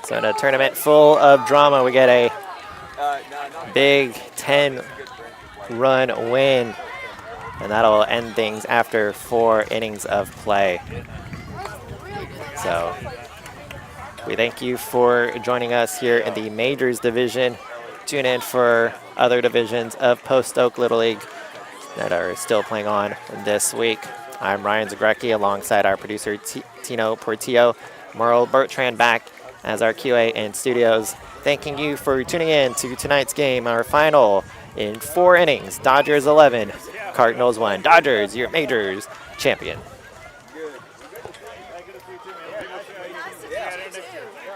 So in a tournament full of drama, we get a big 10-run win. And that'll end things after 4 innings of play. So we thank you for joining us here in the Majors division. Tune in for other divisions of Post Oak Little League that are still playing on this week. I'm Ryan Zagrecki alongside our producer Tino Portillo. Merle Bertrand back as our QA in studios. Thanking you for tuning in to tonight's game, our final in 4 innings. Dodgers 11, Cardinals 1. Dodgers, your majors champion. Nice to meet you too.